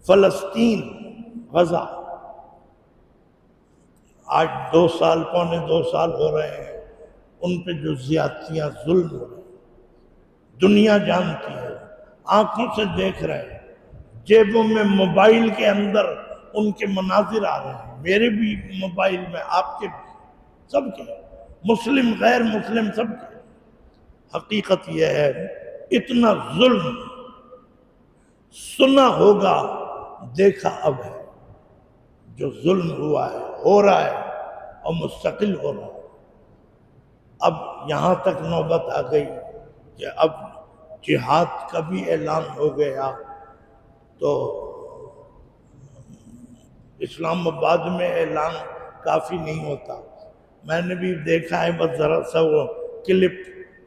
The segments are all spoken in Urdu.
فلسطین، غزہ، آج 2 سال، پونے 2 سال ہو رہے ہیں ان پہ جو زیادتیاں، ظلم ہو رہے ہیں، دنیا جانتی ہے، آنکھوں سے دیکھ رہے ہیں، جیبوں میں موبائل کے اندر ان کے مناظر آ رہے ہیں، میرے بھی موبائل میں، آپ کے بھی، سب کے، مسلم غیر مسلم سب کے۔ حقیقت یہ ہے اتنا ظلم سنا ہوگا، دیکھا اب ہے، جو ظلم ہوا ہے، ہو رہا ہے اور مستقل ہو رہا ہے۔ اب یہاں تک نوبت آ گئی کہ اب جہاد کا بھی اعلان ہو گیا، تو اسلام آباد میں اعلان کافی نہیں ہوتا۔ میں نے بھی دیکھا ہے، بس ذرا سا وہ کلپ،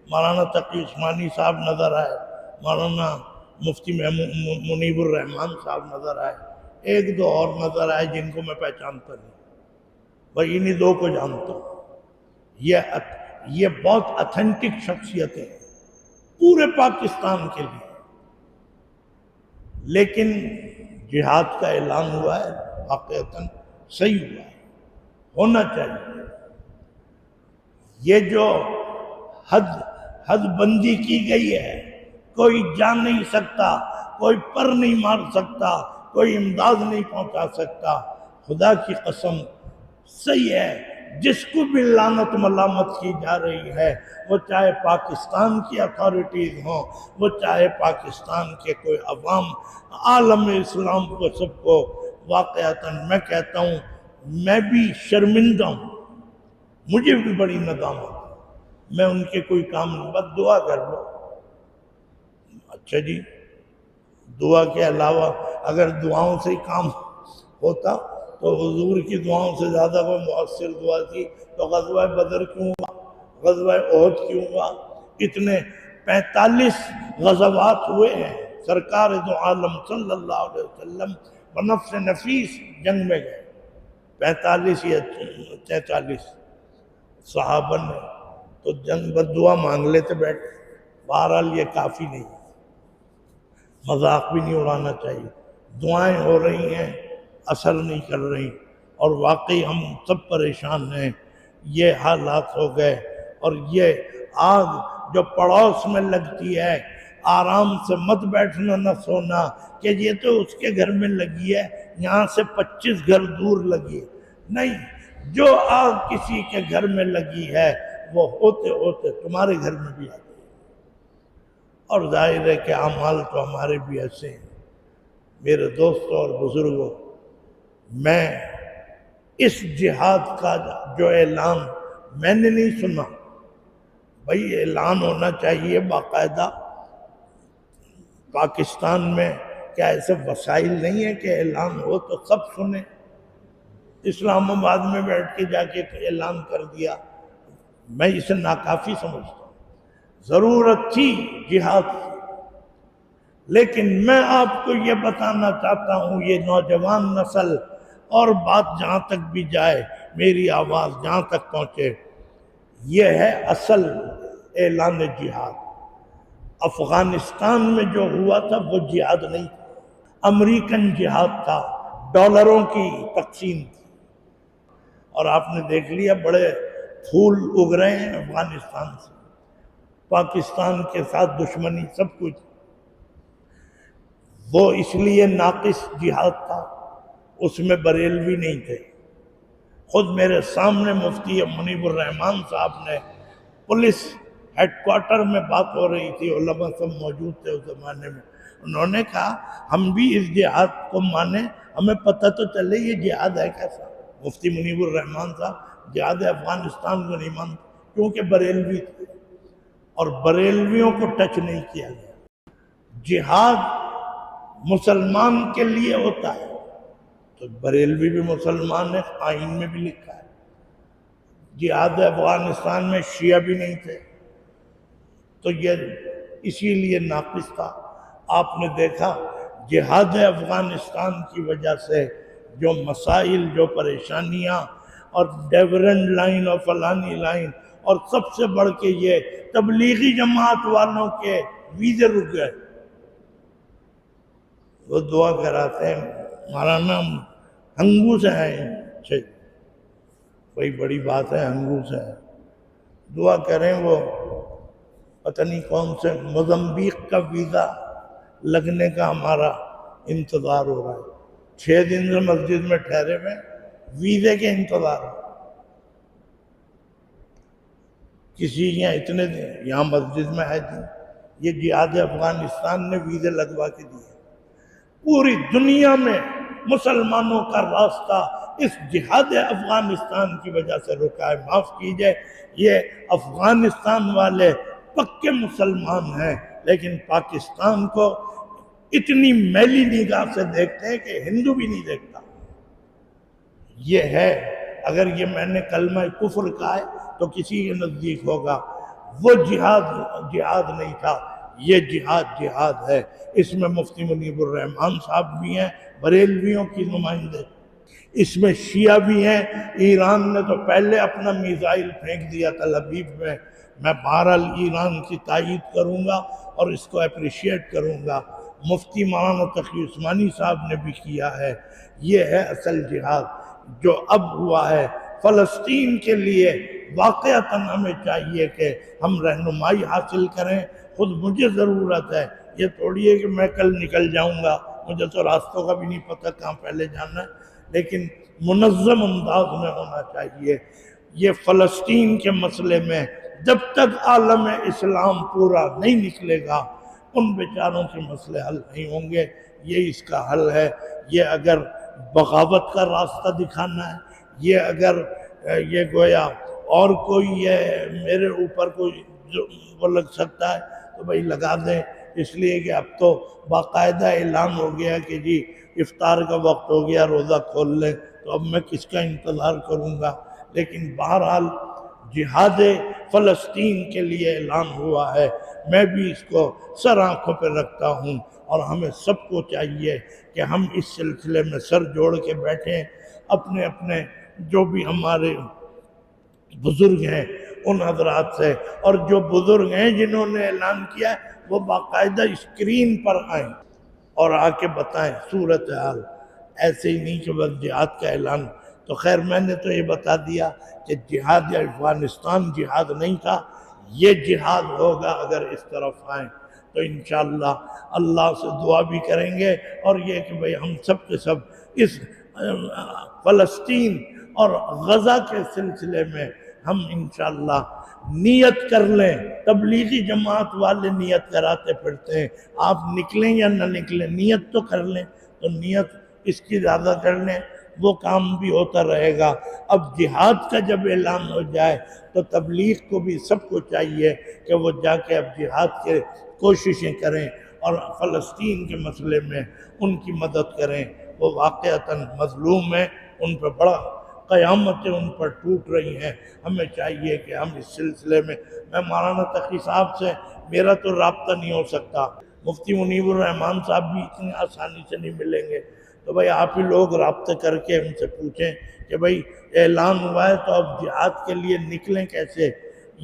مولانا تقی عثمانی صاحب نظر آئے، مولانا مفتی منیب الرحمان صاحب نظر آئے، ایک دو اور نظر آئے جن کو میں پہچانتا نہیں، بھائی انہی دو کو جانتا ہوں۔ یہ بہت اتھینٹک شخصیتیں ہیں پورے پاکستان کے لیے، لیکن جہاد کا اعلان ہوا ہے، واقعتاً صحیح ہوا ہے، ہونا چاہیے۔ یہ جو حد بندی کی گئی ہے، کوئی جا نہیں سکتا، کوئی پر نہیں مار سکتا، کوئی امداد نہیں پہنچا سکتا، خدا کی قسم صحیح ہے۔ جس کو بھی لعنت ملامت کی جا رہی ہے، وہ چاہے پاکستان کی اتھارٹیز ہوں، وہ چاہے پاکستان کے کوئی عوام، عالم اسلام کو، سب کو، واقعتاً میں کہتا ہوں میں بھی شرمندہ ہوں، مجھے بھی بڑی ندامت، میں ان کے کوئی کام نہیں، بس دعا کر لو۔ اچھا جی، دعا کے علاوہ اگر دعاؤں سے ہی کام ہوتا تو حضور کی دعاؤں سے زیادہ کوئی مؤثر دعا تھی تو غزوہ بدر کیوں ہوا، غزوہ احد کیوں ہوا؟ اتنے 45 غزوات ہوئے ہیں، سرکار دو عالم صلی اللہ علیہ وسلم بنفس نفیس جنگ میں گئے، 45 یا 43 صحابہ نے تو جنگ بد دعا مانگ لیتے بیٹھ۔ بہرحال یہ کافی نہیں، مذاق بھی نہیں اڑانا چاہیے، دعائیں ہو رہی ہیں، اثر نہیں کر رہی، اور واقعی ہم سب پریشان ہیں، یہ حالات ہو گئے۔ اور یہ آگ جو پڑوس میں لگتی ہے، آرام سے مت بیٹھنا نہ سونا کہ یہ تو اس کے گھر میں لگی ہے، یہاں سے 25 گھر دور لگی ہے، نہیں، جو آگ کسی کے گھر میں لگی ہے وہ ہوتے ہوتے تمہارے گھر میں بھی آ گئی۔ اور ظاہر ہے کہ اعمال تو ہمارے بھی ایسے ہیں۔ میرے دوستوں اور بزرگوں، میں اس جہاد کا جو اعلان میں نے نہیں سنا، بھئی اعلان ہونا چاہیے باقاعدہ۔ پاکستان میں کیا ایسے وسائل نہیں ہے کہ اعلان ہو تو سب سنیں؟ اسلام آباد میں بیٹھ کے جا کے اعلان کر دیا، میں اسے ناکافی سمجھتا ہوں۔ ضرورت تھی جہاد کی، لیکن میں آپ کو یہ بتانا چاہتا ہوں، یہ نوجوان نسل، اور بات جہاں تک بھی جائے، میری آواز جہاں تک پہنچے، یہ ہے اصل اعلان جہاد۔ افغانستان میں جو ہوا تھا وہ جہاد نہیں تھا، امریکن جہاد تھا، ڈالروں کی تقسیم تھی، اور آپ نے دیکھ لیا بڑے پھول اگ رہے ہیں افغانستان سے، پاکستان کے ساتھ دشمنی سب کچھ، وہ اس لیے ناقص جہاد تھا، اس میں بریلوی نہیں تھے۔ خود میرے سامنے مفتی منیب الرحمان صاحب نے، پولیس ہیڈ کوارٹر میں بات ہو رہی تھی، علماء سب موجود تھے اس زمانے میں، انہوں نے کہا ہم بھی اس جہاد کو مانیں، ہمیں پتہ تو چلے یہ جہاد ہے کیسا۔ مفتی منیب الرحمان صاحب جہاد افغانستان کو نہیں مانتے کیونکہ بریلوی تھے، اور بریلویوں کو ٹچ نہیں کیا گیا۔ جہاد مسلمان کے لیے ہوتا ہے، تو بریلوی بھی مسلمان ہے، آئین میں بھی لکھا ہے۔ جہاد افغانستان میں شیعہ بھی نہیں تھے، تو یہ اسی لیے ناقص تھا۔ آپ نے دیکھا جہاد افغانستان کی وجہ سے جو مسائل، جو پریشانیاں، اور ڈیورنٹ لائن اور فلانی لائن، اور سب سے بڑھ کے یہ تبلیغی جماعت والوں کے ویزے رک گئے، وہ دعا کراتے ہیں، مولانا ہنگو سے ہیں، اچھا بڑی بڑی بات ہے، ہنگو سے ہیں، دعا کریں، وہ پتہ نہیں کون سے موزمبیق کا ویزا لگنے کا ہمارا انتظار ہو رہا ہے، 6 دن سے مسجد میں ٹھہرے ہوئے ویزے کے انتظار ہو، کسی یہاں اتنے دن یہاں مسجد میں ہے جی، یہ جہاد افغانستان نے ویزے لگوا کے دیے، پوری دنیا میں مسلمانوں کا راستہ اس جہاد افغانستان کی وجہ سے رکا ہے، معاف کیجئے، یہ افغانستان والے پکے مسلمان ہیں لیکن پاکستان کو اتنی میلی نگاہ سے دیکھتے ہیں کہ ہندو بھی نہیں دیکھتا، یہ ہے، اگر یہ میں نے کلمہ کفر کہا ہے تو کسی کے نزدیک ہوگا، وہ جہاد نہیں تھا، یہ جہاد ہے، اس میں مفتی منیب الرحمان صاحب بھی ہیں، بریلویوں کی نمائندے، اس میں شیعہ بھی ہیں، ایران نے تو پہلے اپنا میزائل پھینک دیا تھا لبیب میں بہرحال ایران کی تائید کروں گا اور اس کو اپریشیٹ کروں گا، مفتی مولانا تقی عثمانی صاحب نے بھی کیا ہے، یہ ہے اصل جہاد جو اب ہوا ہے فلسطین کے لیے، واقعتاً ہمیں چاہیے کہ ہم رہنمائی حاصل کریں، خود مجھے ضرورت ہے، یہ تھوڑی ہے کہ میں کل نکل جاؤں گا، مجھے تو راستوں کا بھی نہیں پتہ کہاں پہلے جانا ہے، لیکن منظم انداز میں ہونا چاہیے، یہ فلسطین کے مسئلے میں جب تک عالم اسلام پورا نہیں نکلے گا ان بیچاروں کے مسئلے حل نہیں ہوں گے، یہ اس کا حل ہے، یہ اگر بغاوت کا راستہ دکھانا ہے، یہ اگر یہ گویا اور کوئی یہ میرے اوپر کوئی وہ لگ سکتا ہے تو بھائی لگا دیں، اس لیے کہ اب تو باقاعدہ اعلان ہو گیا کہ جی افطار کا وقت ہو گیا، روزہ کھول لیں، تو اب میں کس کا انتظار کروں گا، لیکن بہرحال جہاد فلسطین کے لیے اعلان ہوا ہے، میں بھی اس کو سر آنکھوں پہ رکھتا ہوں، اور ہمیں سب کو چاہیے کہ ہم اس سلسلے میں سر جوڑ کے بیٹھیں، اپنے اپنے جو بھی ہمارے بزرگ ہیں ان حضرات سے، اور جو بزرگ ہیں جنہوں نے اعلان کیا ہے وہ باقاعدہ اسکرین پر آئیں اور آ کے بتائیں صورتحال، ایسے ہی نہیں کہ بس جہاد کا اعلان، تو خیر میں نے تو یہ بتا دیا کہ جہاد افغانستان جہاد نہیں تھا، یہ جہاد ہوگا اگر اس طرف آئیں تو انشاءاللہ اللہ سے دعا بھی کریں گے، اور یہ کہ بھئی ہم سب کے سب اس فلسطین اور غزہ کے سلسلے میں ہم انشاءاللہ نیت کر لیں، تبلیغی جماعت والے نیت کراتے پھرتے ہیں، آپ نکلیں یا نہ نکلیں نیت تو کر لیں، تو نیت اس کی زیادہ کر لیں، وہ کام بھی ہوتا رہے گا، اب جہاد کا جب اعلان ہو جائے تو تبلیغ کو بھی سب کو چاہیے کہ وہ جا کے اب جہاد کے کوششیں کریں اور فلسطین کے مسئلے میں ان کی مدد کریں، وہ واقعتاً مظلوم ہیں، ان پر بڑا قیامتیں ان پر ٹوٹ رہی ہیں، ہمیں چاہیے کہ ہم اس سلسلے میں مولانا تقی صاحب سے میرا تو رابطہ نہیں ہو سکتا، مفتی منیب الرحمان صاحب بھی اتنی آسانی سے نہیں ملیں گے، تو بھائی آپ ہی لوگ رابطہ کر کے ان سے پوچھیں کہ بھائی اعلان ہوا ہے تو اب جہاد کے لیے نکلیں کیسے،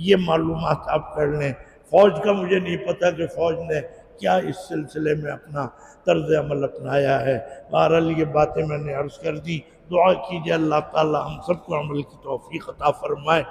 یہ معلومات آپ کر لیں، فوج کا مجھے نہیں پتا کہ فوج نے کیا اس سلسلے میں اپنا طرز عمل اپنایا ہے، بہرحال یہ باتیں میں نے عرض کر دی، دعا کیجئے اللہ تعالی ہم سب کو عمل کی توفیق عطا فرمائے۔